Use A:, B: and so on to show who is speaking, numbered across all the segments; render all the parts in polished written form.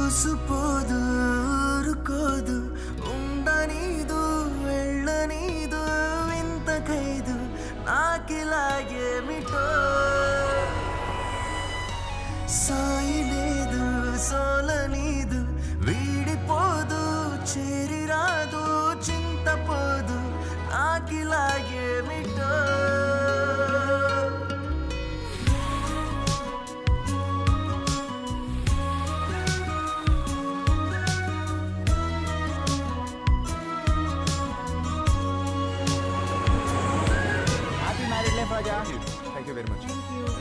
A: ఊసుపోదు ఊరుకోదు ఉండనీదు వెళ్ళనీదు ఇంత ఖైదు నాకిలా ఏమిటో సాయి లేదు సోలనీదు వీడిపోదు చేరిరాదు చింతపోదు నాకిలా ఏమిటో
B: థ్యాంక్ యూ వెరీ మచ్.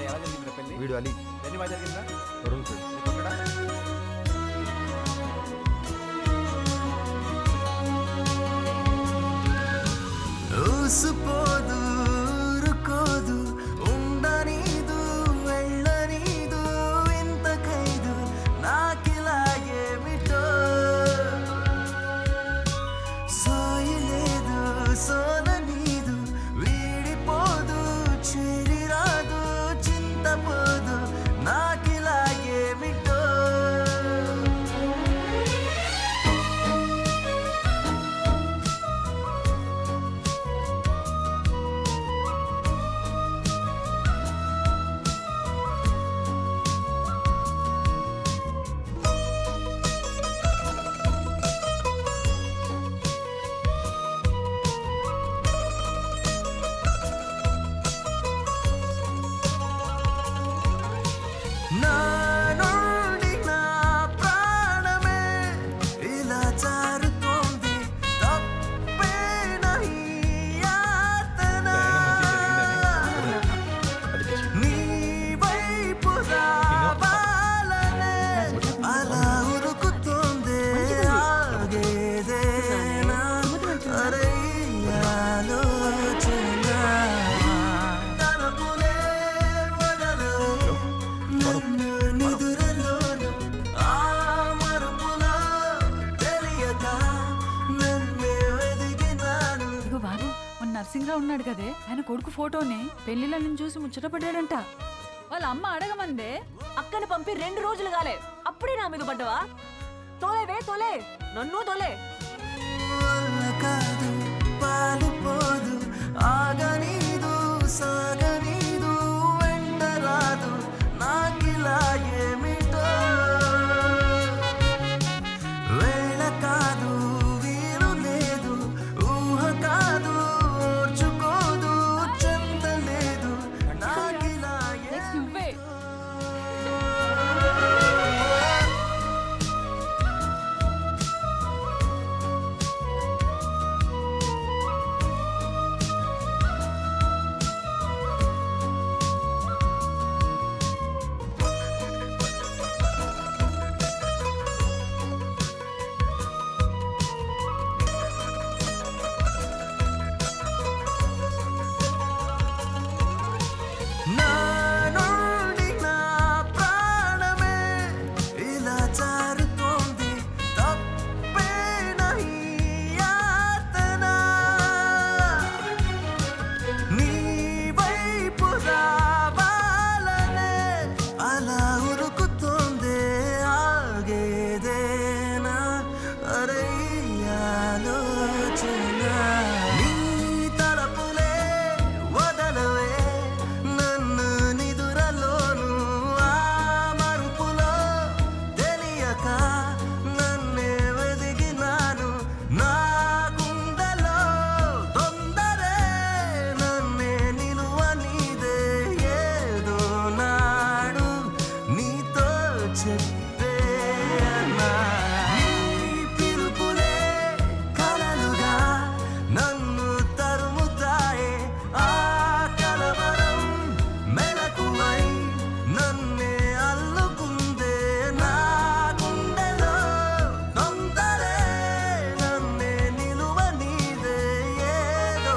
C: ఎలా జరిగింది పెళ్లి?
B: వీడు అలీ,
C: పెళ్లి బాగా జరిగిందా?
B: వరుణ్ సార్.
A: ఊసుపోదు ఊరుకోదు ఉండనీదు వెళ్ళనీదు ఇంత ఖైదు నాకిలా ఏమిటో సాయి లేదు సోలనీదు వీడిపోదు చేరిరాదు చింతపోదు నాకిలా ఏమిటో నా నుండి నా ప్రాణమే ఇలా జారుతోంది తప్పేనా ఈ యాతన నీ వైపు రావాలనే అలా ఉరుకుతోంది ఆగేదేనా అరే ఈ ఆలోచన తలపులే వదలవు నన్ను నిదురలోను ఆ మరుపులో తెలియక నన్నే వెదిగినాను
D: ఇగో బాబు మన నర్సింగ్రావు ఉన్నాడు కదే ఆయన కొడుకు ఫోటోని పెళ్లిలో నుంచి చూసి ముచ్చటపడ్డాడంట. వాళ్ళ అమ్మ అడగమందే
E: అక్కని పంపి 2 రోజులు కాలే అప్పుడే నా మీద పడ్డవా? తోలేవే తోలే నన్ను తోలే.
A: వల్ల కాదు పాలుపోదు ఆగనీదు సాగనీదు వెంట రాదు నాకిలా ఏమిటో వేళ కాదు వీలు లేదు ఊహ కాదు ఓర్చుకోదు చెంత లేదు నాకిలా
D: నెక్స్ట్ నువ్వే.
A: నా నుండి నా ప్రాణమే ఇలా జారుతోంది తప్పేనా ఈ యాతన నీ వైపు రావాలనే అలా ఉరుకుతోంది ఆగేదేనా అరే ఈ ఆలోచన నీ తలపులే వదలవే నన్ను నిదురలోను ఆ మరుపులో తెలియక నన్నే వెదిగినాను నా గుండెలో తొందరే నన్నే నిలువ నీదే ఏదో నాడు నీతో చెప్పేనా నీ పిలుపులే కలలుగా నన్ను తరుముతాయే ఆ కలవరం మెలకువై నన్నే అల్లుకుందే నా గుండెలో తొందరే నన్నే నిలువ నీదే ఏదో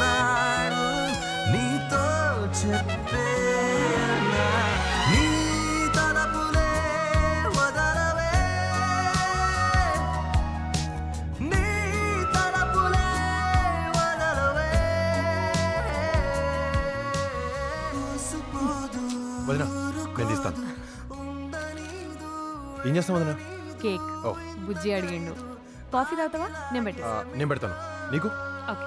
A: నాడు నీతో చెప్పేనా నీ తలపులే వదలవే నీ తలపులే వదలవే ఊసుపోదు
B: వదినా, నేను తీస్తాను. ఏం చేస్తాం వదినా?
F: కేక్
B: ఓ
F: బుజ్జి అడిగిండు కాఫీ తాగుతావా నేను
B: నేను పెడతాను నీకు
F: ఓకే